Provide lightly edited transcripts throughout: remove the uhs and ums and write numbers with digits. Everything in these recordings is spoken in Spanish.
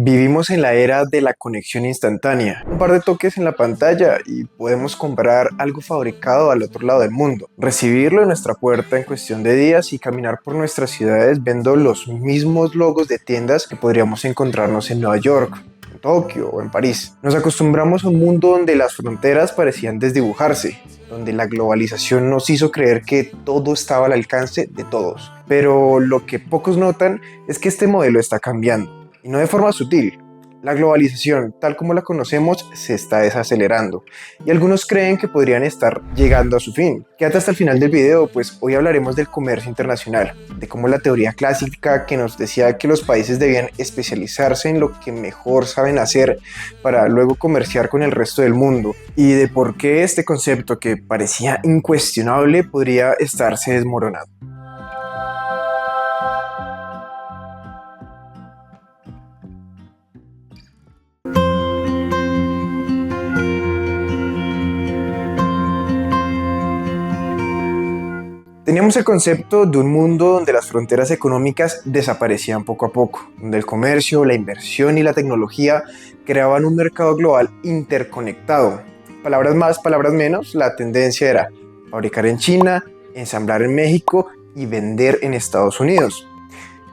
Vivimos en la era de la conexión instantánea. Un par de toques en la pantalla y podemos comprar algo fabricado al otro lado del mundo, recibirlo en nuestra puerta en cuestión de días y caminar por nuestras ciudades viendo los mismos logos de tiendas que podríamos encontrarnos en Nueva York, en Tokio o en París. Nos acostumbramos a un mundo donde las fronteras parecían desdibujarse, donde la globalización nos hizo creer que todo estaba al alcance de todos. Pero lo que pocos notan es que este modelo está cambiando. Y no de forma sutil. La globalización, tal como la conocemos, se está desacelerando y algunos creen que podrían estar llegando a su fin. Quédate hasta el final del video, pues hoy hablaremos del comercio internacional, de cómo la teoría clásica que nos decía que los países debían especializarse en lo que mejor saben hacer para luego comerciar con el resto del mundo, y de por qué este concepto que parecía incuestionable podría estarse desmoronando. Teníamos el concepto de un mundo donde las fronteras económicas desaparecían poco a poco, donde el comercio, la inversión y la tecnología creaban un mercado global interconectado. Palabras más, palabras menos, la tendencia era fabricar en China, ensamblar en México y vender en Estados Unidos.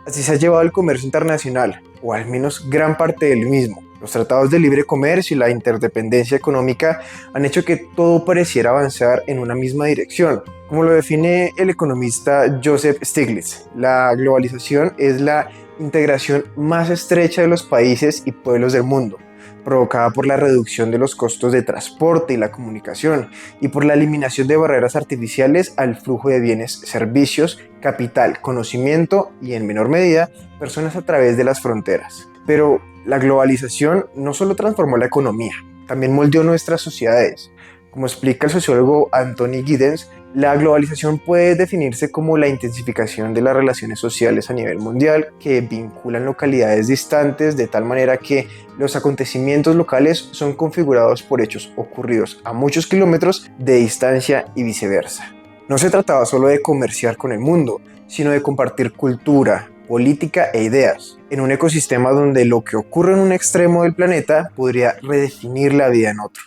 Así se ha llevado el comercio internacional, o al menos gran parte del mismo. Los tratados de libre comercio y la interdependencia económica han hecho que todo pareciera avanzar en una misma dirección. Como lo define el economista Joseph Stiglitz, la globalización es la integración más estrecha de los países y pueblos del mundo, provocada por la reducción de los costos de transporte y la comunicación, y por la eliminación de barreras artificiales al flujo de bienes, servicios, capital, conocimiento y, en menor medida, personas a través de las fronteras. Pero la globalización no solo transformó la economía, también moldeó nuestras sociedades. Como explica el sociólogo Anthony Giddens, la globalización puede definirse como la intensificación de las relaciones sociales a nivel mundial que vinculan localidades distantes de tal manera que los acontecimientos locales son configurados por hechos ocurridos a muchos kilómetros de distancia y viceversa. No se trataba solo de comerciar con el mundo, sino de compartir cultura, política e ideas, en un ecosistema donde lo que ocurre en un extremo del planeta podría redefinir la vida en otro.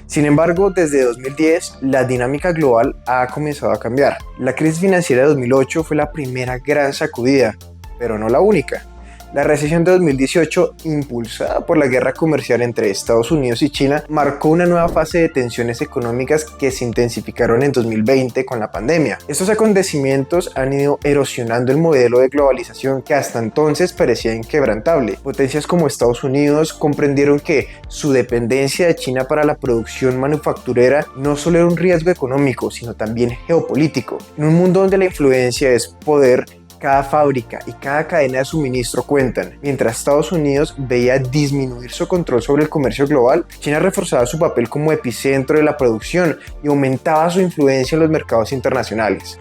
Sin embargo, desde 2010, la dinámica global ha comenzado a cambiar. La crisis financiera de 2008 fue la primera gran sacudida, pero no la única. La recesión de 2018, impulsada por la guerra comercial entre Estados Unidos y China, marcó una nueva fase de tensiones económicas que se intensificaron en 2020 con la pandemia. Estos acontecimientos han ido erosionando el modelo de globalización que hasta entonces parecía inquebrantable. Potencias como Estados Unidos comprendieron que su dependencia de China para la producción manufacturera no solo era un riesgo económico, sino también geopolítico. En un mundo donde la influencia es poder, cada fábrica y cada cadena de suministro cuentan. Mientras Estados Unidos veía disminuir su control sobre el comercio global, China reforzaba su papel como epicentro de la producción y aumentaba su influencia en los mercados internacionales.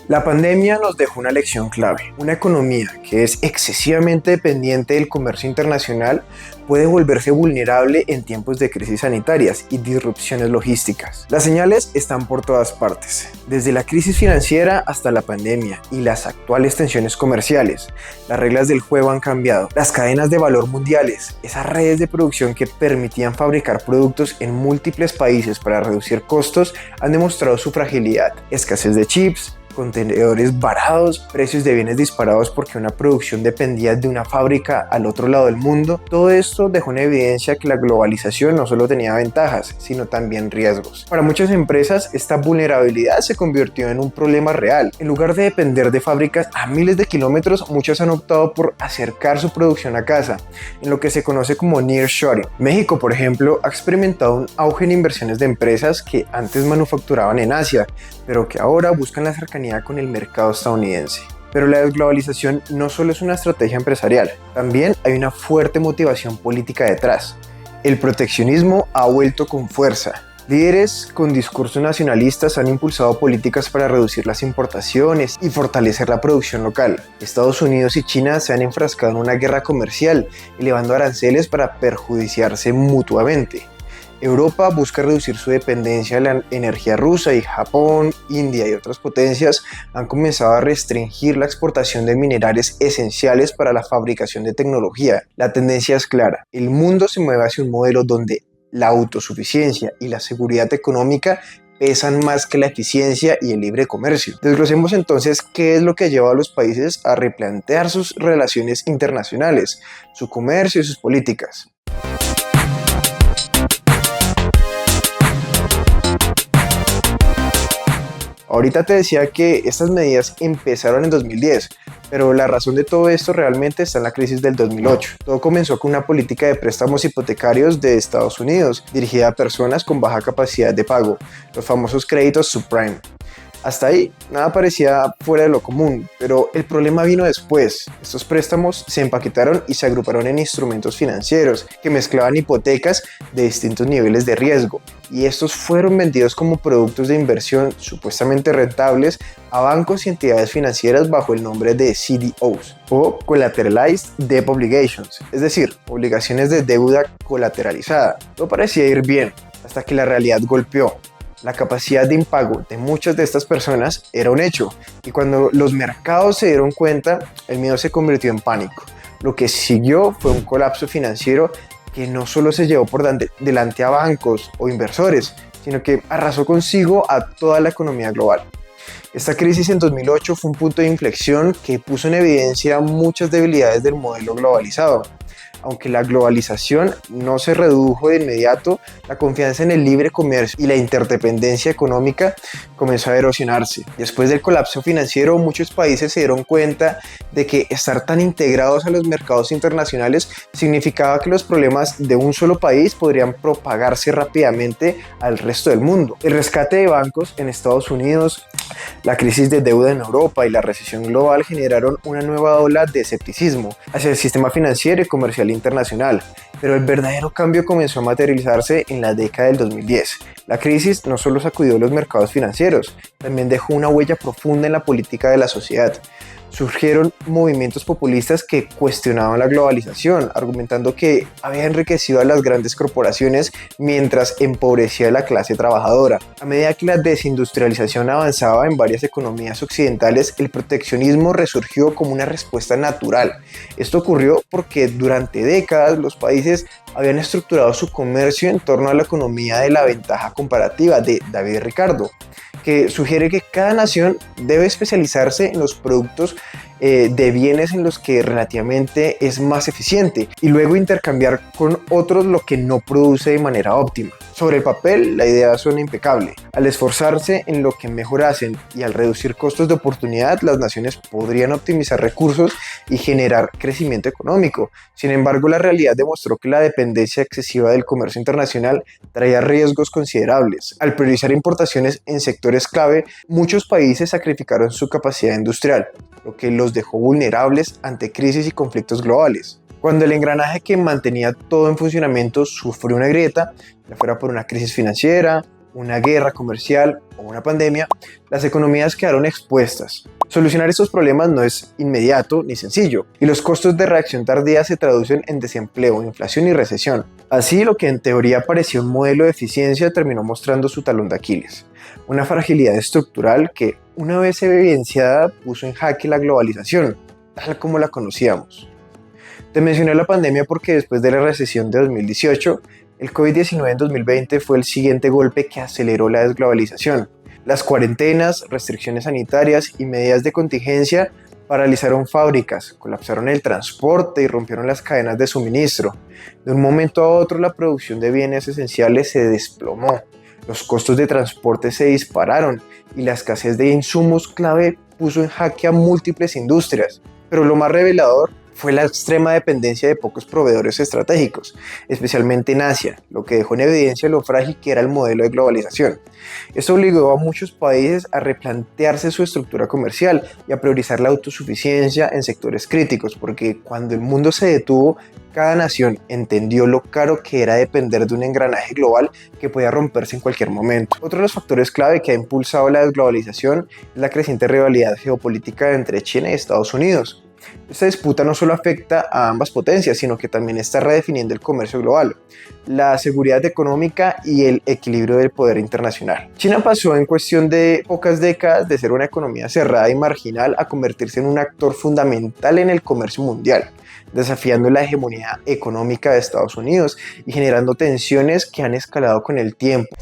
La pandemia nos dejó una lección clave. Una economía que es excesivamente dependiente del comercio internacional puede volverse vulnerable en tiempos de crisis sanitarias y disrupciones logísticas. Las señales están por todas partes, desde la crisis financiera hasta la pandemia y las actuales tensiones comerciales. Las reglas del juego han cambiado. Las cadenas de valor mundiales, esas redes de producción que permitían fabricar productos en múltiples países para reducir costos, han demostrado su fragilidad. Escasez de chips, contenedores varados, precios de bienes disparados porque una producción dependía de una fábrica al otro lado del mundo. Todo esto dejó en evidencia que la globalización no solo tenía ventajas, sino también riesgos. Para muchas empresas, esta vulnerabilidad se convirtió en un problema real. En lugar de depender de fábricas a miles de kilómetros, muchos han optado por acercar su producción a casa, en lo que se conoce como nearshoring. México, por ejemplo, ha experimentado un auge en inversiones de empresas que antes manufacturaban en Asia, pero que ahora buscan la cercanía con el mercado estadounidense. Pero la desglobalización no solo es una estrategia empresarial, también hay una fuerte motivación política detrás. El proteccionismo ha vuelto con fuerza. Líderes con discursos nacionalistas han impulsado políticas para reducir las importaciones y fortalecer la producción local. Estados Unidos y China se han enfrascado en una guerra comercial, elevando aranceles para perjudiciarse mutuamente. Europa busca reducir su dependencia de la energía rusa y Japón, India y otras potencias han comenzado a restringir la exportación de minerales esenciales para la fabricación de tecnología. La tendencia es clara, el mundo se mueve hacia un modelo donde la autosuficiencia y la seguridad económica pesan más que la eficiencia y el libre comercio. Desglosemos entonces qué es lo que lleva a los países a replantear sus relaciones internacionales, su comercio y sus políticas. Ahorita te decía que estas medidas empezaron en 2010, pero la razón de todo esto realmente está en la crisis del 2008. Todo comenzó con una política de préstamos hipotecarios de Estados Unidos, dirigida a personas con baja capacidad de pago, los famosos créditos subprime. Hasta ahí, nada parecía fuera de lo común, pero el problema vino después. Estos préstamos se empaquetaron y se agruparon en instrumentos financieros que mezclaban hipotecas de distintos niveles de riesgo, y estos fueron vendidos como productos de inversión supuestamente rentables a bancos y entidades financieras bajo el nombre de CDOs o Collateralized Debt Obligations, es decir, obligaciones de deuda colateralizada. Todo parecía ir bien, hasta que la realidad golpeó. La capacidad de impago de muchas de estas personas era un hecho, y cuando los mercados se dieron cuenta, el miedo se convirtió en pánico. Lo que siguió fue un colapso financiero que no solo se llevó por delante a bancos o inversores, sino que arrasó consigo a toda la economía global. Esta crisis en 2008 fue un punto de inflexión que puso en evidencia muchas debilidades del modelo globalizado. Aunque la globalización no se redujo de inmediato, la confianza en el libre comercio y la interdependencia económica comenzó a erosionarse. Después del colapso financiero, muchos países se dieron cuenta de que estar tan integrados a los mercados internacionales significaba que los problemas de un solo país podrían propagarse rápidamente al resto del mundo. El rescate de bancos en Estados Unidos, la crisis de deuda en Europa y la recesión global generaron una nueva ola de escepticismo hacia el sistema financiero y comercial internacional, pero el verdadero cambio comenzó a materializarse en la década del 2010. La crisis no solo sacudió los mercados financieros, también dejó una huella profunda en la política de la sociedad. Surgieron movimientos populistas que cuestionaban la globalización, argumentando que había enriquecido a las grandes corporaciones mientras empobrecía a la clase trabajadora. A medida que la desindustrialización avanzaba en varias economías occidentales, el proteccionismo resurgió como una respuesta natural. Esto ocurrió porque durante décadas los países habían estructurado su comercio en torno a la economía de la ventaja comparativa de David Ricardo, que sugiere que cada nación debe especializarse en los productos de bienes en los que relativamente es más eficiente y luego intercambiar con otros lo que no produce de manera óptima. Sobre el papel, la idea suena impecable. Al esforzarse en lo que mejor hacen y al reducir costos de oportunidad, las naciones podrían optimizar recursos y generar crecimiento económico. Sin embargo, la realidad demostró que la dependencia excesiva del comercio internacional traía riesgos considerables. Al priorizar importaciones en sectores clave, muchos países sacrificaron su capacidad industrial, lo que los dejó vulnerables ante crisis y conflictos globales. Cuando el engranaje que mantenía todo en funcionamiento sufrió una grieta, ya fuera por una crisis financiera, una guerra comercial o una pandemia, las economías quedaron expuestas. Solucionar estos problemas no es inmediato ni sencillo, y los costos de reacción tardía se traducen en desempleo, inflación y recesión. Así, lo que en teoría parecía un modelo de eficiencia terminó mostrando su talón de Aquiles, una fragilidad estructural que, una vez evidenciada, puso en jaque la globalización, tal como la conocíamos. Te mencioné la pandemia porque después de la recesión de 2018, el COVID-19 en 2020 fue el siguiente golpe que aceleró la desglobalización. Las cuarentenas, restricciones sanitarias y medidas de contingencia paralizaron fábricas, colapsaron el transporte y rompieron las cadenas de suministro. De un momento a otro, la producción de bienes esenciales se desplomó, los costos de transporte se dispararon y la escasez de insumos clave puso en jaque a múltiples industrias. Pero lo más revelador fue la extrema dependencia de pocos proveedores estratégicos, especialmente en Asia, lo que dejó en evidencia lo frágil que era el modelo de globalización. Esto obligó a muchos países a replantearse su estructura comercial y a priorizar la autosuficiencia en sectores críticos, porque cuando el mundo se detuvo, cada nación entendió lo caro que era depender de un engranaje global que podía romperse en cualquier momento. Otro de los factores clave que ha impulsado la desglobalización es la creciente rivalidad geopolítica entre China y Estados Unidos. Esta disputa no solo afecta a ambas potencias, sino que también está redefiniendo el comercio global, la seguridad económica y el equilibrio del poder internacional. China pasó en cuestión de pocas décadas de ser una economía cerrada y marginal a convertirse en un actor fundamental en el comercio mundial, desafiando la hegemonía económica de Estados Unidos y generando tensiones que han escalado con el tiempo.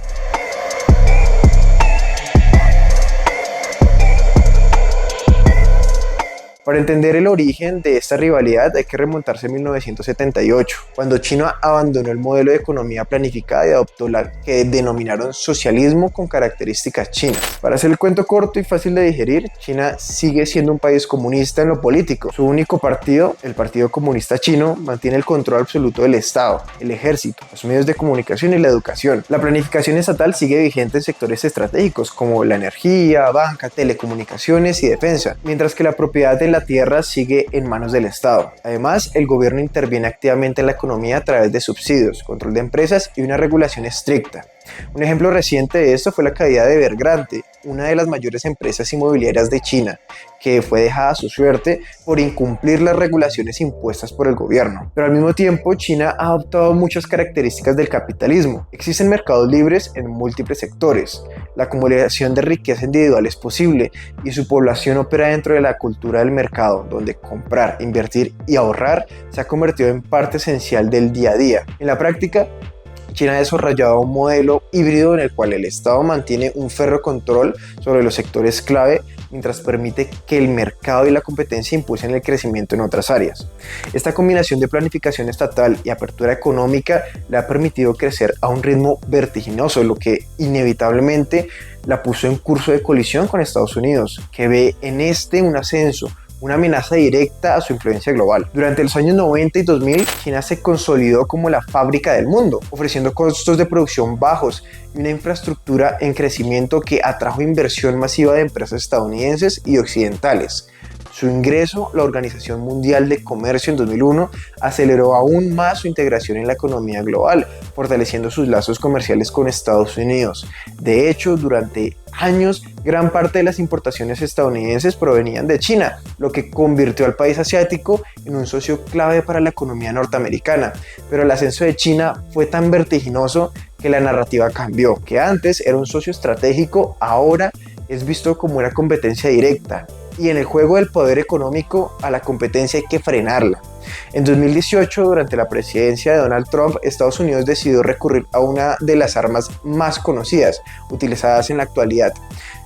Para entender el origen de esta rivalidad hay que remontarse a 1978, cuando China abandonó el modelo de economía planificada y adoptó la que denominaron socialismo con características chinas. Para hacer el cuento corto y fácil de digerir, China sigue siendo un país comunista en lo político. Su único partido, el Partido Comunista Chino, mantiene el control absoluto del Estado, el ejército, los medios de comunicación y la educación. La planificación estatal sigue vigente en sectores estratégicos como la energía, banca, telecomunicaciones y defensa, mientras que la propiedad de la tierra sigue en manos del Estado. Además, el gobierno interviene activamente en la economía a través de subsidios, control de empresas y una regulación estricta. Un ejemplo reciente de esto fue la caída de Evergrande, una de las mayores empresas inmobiliarias de China, que fue dejada a su suerte por incumplir las regulaciones impuestas por el gobierno. Pero al mismo tiempo, China ha adoptado muchas características del capitalismo. Existen mercados libres en múltiples sectores, la acumulación de riqueza individual es posible y su población opera dentro de la cultura del mercado, donde comprar, invertir y ahorrar se ha convertido en parte esencial del día a día. En la práctica, China ha desarrollado un modelo híbrido en el cual el Estado mantiene un férreo control sobre los sectores clave mientras permite que el mercado y la competencia impulsen el crecimiento en otras áreas. Esta combinación de planificación estatal y apertura económica le ha permitido crecer a un ritmo vertiginoso, lo que inevitablemente la puso en curso de colisión con Estados Unidos, que ve en este un ascenso, una amenaza directa a su influencia global. Durante los años 90 y 2000, China se consolidó como la fábrica del mundo, ofreciendo costos de producción bajos y una infraestructura en crecimiento que atrajo inversión masiva de empresas estadounidenses y occidentales. Su ingreso a la Organización Mundial de Comercio en 2001 aceleró aún más su integración en la economía global, fortaleciendo sus lazos comerciales con Estados Unidos. De hecho, durante años, gran parte de las importaciones estadounidenses provenían de China, lo que convirtió al país asiático en un socio clave para la economía norteamericana. Pero el ascenso de China fue tan vertiginoso que la narrativa cambió, que antes era un socio estratégico, ahora es visto como una competencia directa. Y en el juego del poder económico, a la competencia hay que frenarla. En 2018, durante la presidencia de Donald Trump, Estados Unidos decidió recurrir a una de las armas más conocidas, utilizadas en la actualidad: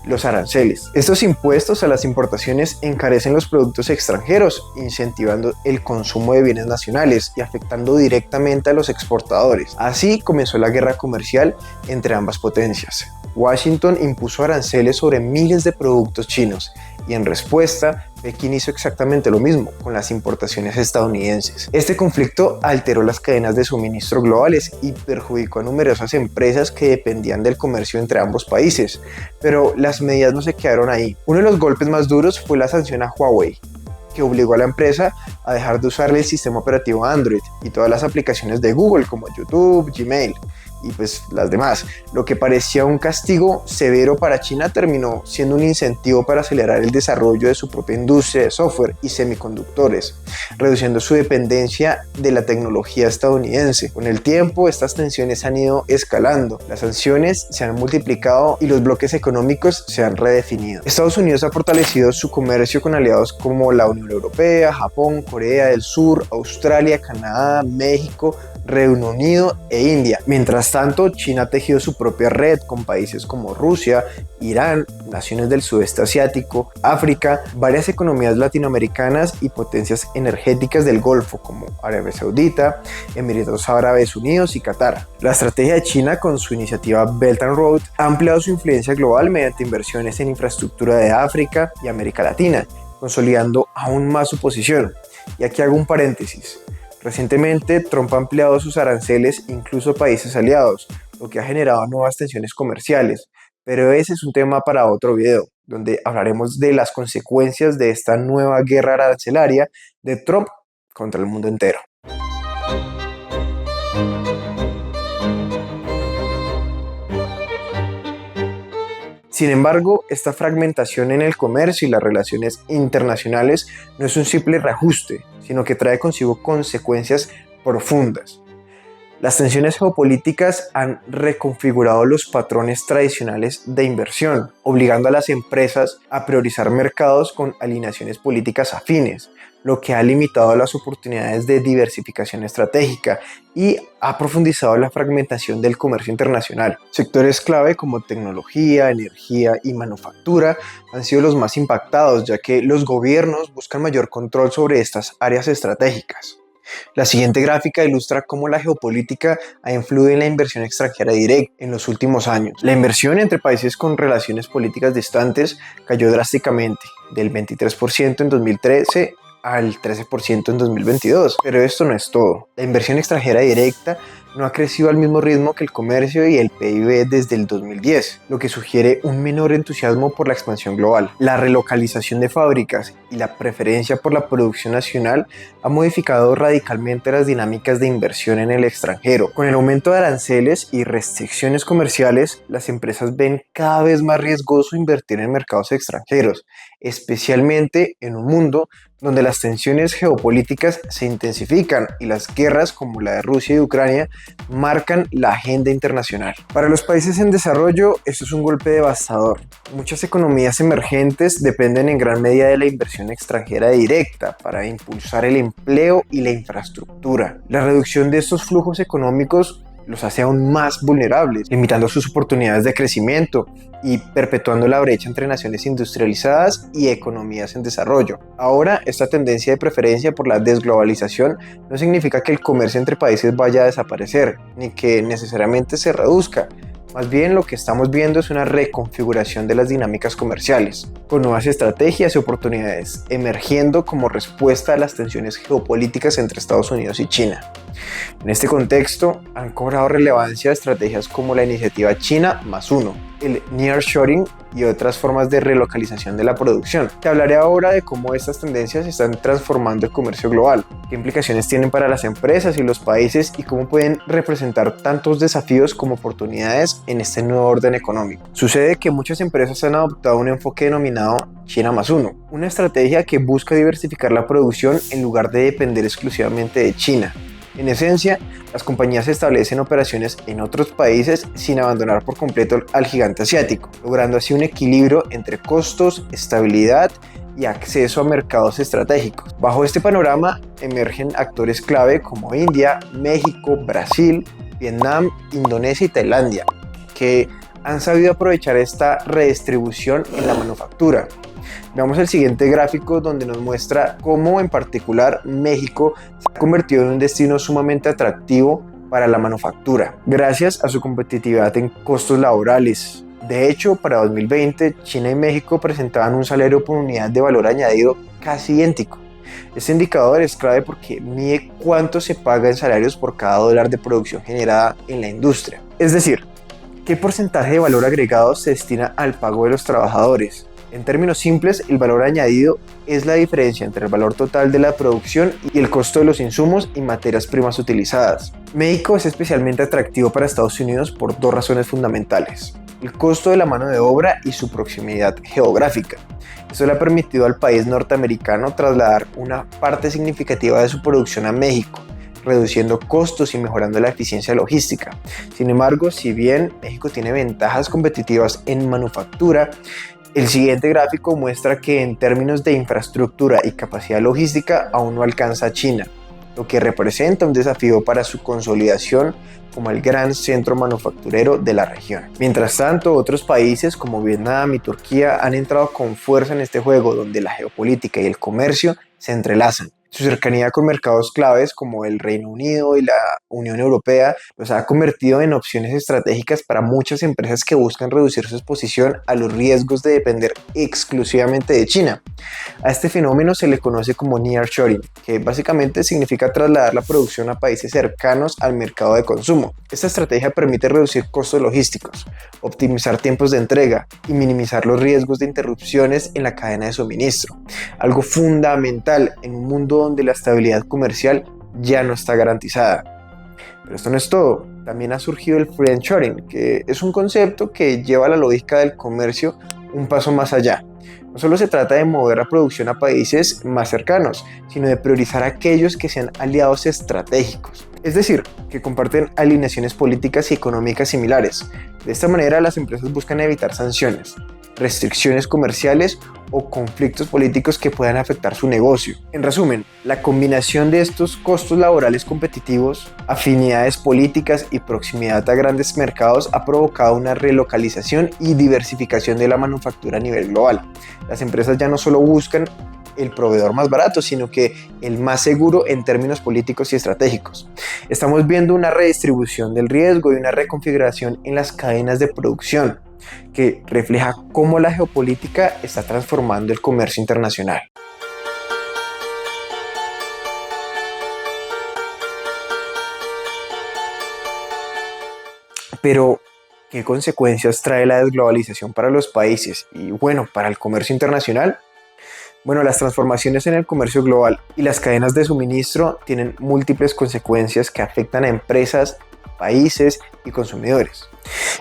los aranceles. Estos impuestos a las importaciones encarecen los productos extranjeros, incentivando el consumo de bienes nacionales y afectando directamente a los exportadores. Así comenzó la guerra comercial entre ambas potencias. Washington impuso aranceles sobre miles de productos chinos y en respuesta, Pekín hizo exactamente lo mismo con las importaciones estadounidenses. Este conflicto alteró las cadenas de suministro globales y perjudicó a numerosas empresas que dependían del comercio entre ambos países. Pero las medidas no se quedaron ahí. Uno de los golpes más duros fue la sanción a Huawei, que obligó a la empresa a dejar de usarle el sistema operativo Android y todas las aplicaciones de Google como YouTube, Gmail y pues las demás. Lo que parecía un castigo severo para China terminó siendo un incentivo para acelerar el desarrollo de su propia industria de software y semiconductores, reduciendo su dependencia de la tecnología estadounidense. Con el tiempo, estas tensiones han ido escalando, las sanciones se han multiplicado y los bloques económicos se han redefinido. Estados Unidos ha fortalecido su comercio con aliados como la Unión Europea, Japón, Corea del Sur, Australia, Canadá, México, Reino Unido e India. Mientras tanto, China ha tejido su propia red con países como Rusia, Irán, naciones del sudeste asiático, África, varias economías latinoamericanas y potencias energéticas del Golfo como Arabia Saudita, Emiratos Árabes Unidos y Qatar. La estrategia de China con su iniciativa Belt and Road ha ampliado su influencia global mediante inversiones en infraestructura de África y América Latina, consolidando aún más su posición. Y aquí hago un paréntesis. Recientemente, Trump ha ampliado sus aranceles incluso a países aliados, lo que ha generado nuevas tensiones comerciales, pero ese es un tema para otro video, donde hablaremos de las consecuencias de esta nueva guerra arancelaria de Trump contra el mundo entero. Sin embargo, esta fragmentación en el comercio y las relaciones internacionales no es un simple reajuste, sino que trae consigo consecuencias profundas. Las tensiones geopolíticas han reconfigurado los patrones tradicionales de inversión, obligando a las empresas a priorizar mercados con alineaciones políticas afines, lo que ha limitado las oportunidades de diversificación estratégica y ha profundizado la fragmentación del comercio internacional. Sectores clave como tecnología, energía y manufactura han sido los más impactados, ya que los gobiernos buscan mayor control sobre estas áreas estratégicas. La siguiente gráfica ilustra cómo la geopolítica ha influido en la inversión extranjera directa en los últimos años. La inversión entre países con relaciones políticas distantes cayó drásticamente, del 23% en 2013 al 13% en 2022. Pero esto no es todo. La inversión extranjera directa no ha crecido al mismo ritmo que el comercio y el PIB desde el 2010, lo que sugiere un menor entusiasmo por la expansión global. La relocalización de fábricas y la preferencia por la producción nacional ha modificado radicalmente las dinámicas de inversión en el extranjero. Con el aumento de aranceles y restricciones comerciales, las empresas ven cada vez más riesgoso invertir en mercados extranjeros, especialmente en un mundo donde las tensiones geopolíticas se intensifican y las guerras como la de Rusia y Ucrania marcan la agenda internacional. Para los países en desarrollo, esto es un golpe devastador. Muchas economías emergentes dependen en gran medida de la inversión extranjera directa para impulsar el empleo y la infraestructura. La reducción de estos flujos económicos los hace aún más vulnerables, limitando sus oportunidades de crecimiento y perpetuando la brecha entre naciones industrializadas y economías en desarrollo. Ahora, esta tendencia de preferencia por la desglobalización no significa que el comercio entre países vaya a desaparecer, ni que necesariamente se reduzca. Más bien, lo que estamos viendo es una reconfiguración de las dinámicas comerciales, con nuevas estrategias y oportunidades emergiendo como respuesta a las tensiones geopolíticas entre Estados Unidos y China. En este contexto, han cobrado relevancia estrategias como la iniciativa China +1, el nearshoring y otras formas de relocalización de la producción. Te hablaré ahora de cómo estas tendencias están transformando el comercio global, qué implicaciones tienen para las empresas y los países y cómo pueden representar tantos desafíos como oportunidades en este nuevo orden económico. Sucede que muchas empresas han adoptado un enfoque denominado China +1, una estrategia que busca diversificar la producción en lugar de depender exclusivamente de China. En esencia, las compañías establecen operaciones en otros países sin abandonar por completo al gigante asiático, logrando así un equilibrio entre costos, estabilidad y acceso a mercados estratégicos. Bajo este panorama emergen actores clave como India, México, Brasil, Vietnam, Indonesia y Tailandia, que han sabido aprovechar esta redistribución en la manufactura. Veamos el siguiente gráfico donde nos muestra cómo en particular México se ha convertido en un destino sumamente atractivo para la manufactura, gracias a su competitividad en costos laborales. De hecho, para 2020, China y México presentaban un salario por unidad de valor añadido casi idéntico. Este indicador es clave porque mide cuánto se paga en salarios por cada dólar de producción generada en la industria. Es decir, qué porcentaje de valor agregado se destina al pago de los trabajadores. En términos simples, el valor añadido es la diferencia entre el valor total de la producción y el costo de los insumos y materias primas utilizadas. México es especialmente atractivo para Estados Unidos por dos razones fundamentales: el costo de la mano de obra y su proximidad geográfica. Esto le ha permitido al país norteamericano trasladar una parte significativa de su producción a México, reduciendo costos y mejorando la eficiencia logística. Sin embargo, si bien México tiene ventajas competitivas en manufactura, el siguiente gráfico muestra que en términos de infraestructura y capacidad logística aún no alcanza a China, lo que representa un desafío para su consolidación como el gran centro manufacturero de la región. Mientras tanto, otros países como Vietnam y Turquía han entrado con fuerza en este juego donde la geopolítica y el comercio se entrelazan. Su cercanía con mercados claves como el Reino Unido y la Unión Europea los ha convertido en opciones estratégicas para muchas empresas que buscan reducir su exposición a los riesgos de depender exclusivamente de China. A este fenómeno se le conoce como nearshoring, que básicamente significa trasladar la producción a países cercanos al mercado de consumo. Esta estrategia permite reducir costos logísticos, optimizar tiempos de entrega y minimizar los riesgos de interrupciones en la cadena de suministro, algo fundamental en un mundo donde la estabilidad comercial ya no está garantizada. Pero esto no es todo. también ha surgido el friendshoring, que es un concepto que lleva la lógica del comercio un paso más allá. No solo se trata de mover la producción a países más cercanos, sino de priorizar a aquellos que sean aliados estratégicos. Es decir, que comparten alineaciones políticas y económicas similares. De esta manera, las empresas buscan evitar sanciones, restricciones comerciales o conflictos políticos que puedan afectar su negocio. En resumen, la combinación de estos costos laborales competitivos, afinidades políticas y proximidad a grandes mercados ha provocado una relocalización y diversificación de la manufactura a nivel global. Las empresas ya no solo buscan el proveedor más barato, sino que el más seguro en términos políticos y estratégicos. Estamos viendo una redistribución del riesgo y una reconfiguración en las cadenas de producción que refleja cómo la geopolítica está transformando el comercio internacional. Pero, ¿qué consecuencias trae la desglobalización para los países y, bueno, para el comercio internacional? Bueno, las transformaciones en el comercio global y las cadenas de suministro tienen múltiples consecuencias que afectan a empresas, países y consumidores.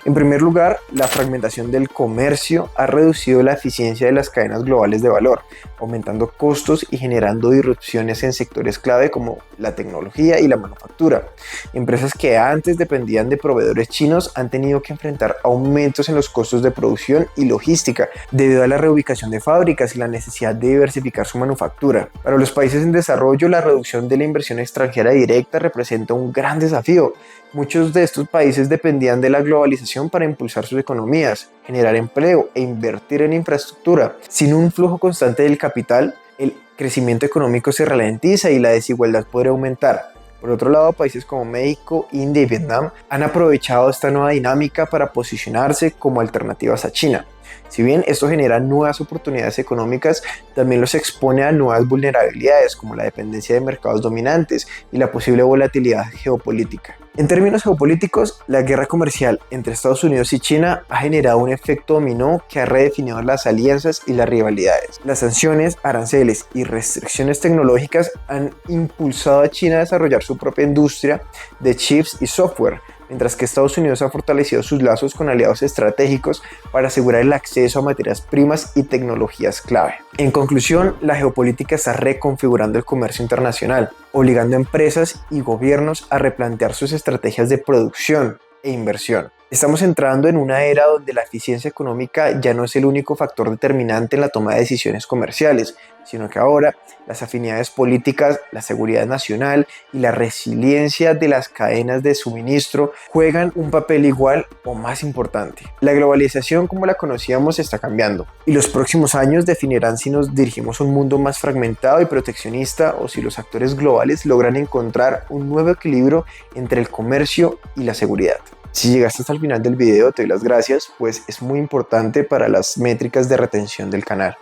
En primer lugar, la fragmentación del comercio ha reducido la eficiencia de las cadenas globales de valor, aumentando costos y generando disrupciones en sectores clave como la tecnología y la manufactura. Empresas que antes dependían de proveedores chinos han tenido que enfrentar aumentos en los costos de producción y logística debido a la reubicación de fábricas y la necesidad de diversificar su manufactura. Para los países en desarrollo, la reducción de la inversión extranjera directa representa un gran desafío. Muchos de estos países dependían de la globalización para impulsar sus economías, generar empleo e invertir en infraestructura. Sin un flujo constante del capital, el crecimiento económico se ralentiza y la desigualdad podría aumentar. Por otro lado, países como México, India y Vietnam han aprovechado esta nueva dinámica para posicionarse como alternativas a China. Si bien esto genera nuevas oportunidades económicas, también los expone a nuevas vulnerabilidades como la dependencia de mercados dominantes y la posible volatilidad geopolítica. En términos geopolíticos, la guerra comercial entre Estados Unidos y China ha generado un efecto dominó que ha redefinido las alianzas y las rivalidades. Las sanciones, aranceles y restricciones tecnológicas han impulsado a China a desarrollar su propia industria de chips y software, mientras que Estados Unidos ha fortalecido sus lazos con aliados estratégicos para asegurar el acceso a materias primas y tecnologías clave. En conclusión, la geopolítica está reconfigurando el comercio internacional, obligando a empresas y gobiernos a replantear sus estrategias de producción e inversión. Estamos entrando en una era donde la eficiencia económica ya no es el único factor determinante en la toma de decisiones comerciales, sino que ahora las afinidades políticas, la seguridad nacional y la resiliencia de las cadenas de suministro juegan un papel igual o más importante. La globalización como la conocíamos está cambiando y los próximos años definirán si nos dirigimos a un mundo más fragmentado y proteccionista o si los actores globales logran encontrar un nuevo equilibrio entre el comercio y la seguridad. Si llegaste hasta el final del video, te doy las gracias, pues es muy importante para las métricas de retención del canal.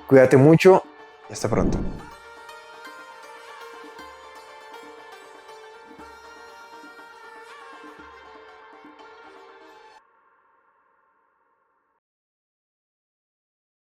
Cuídate mucho y hasta pronto.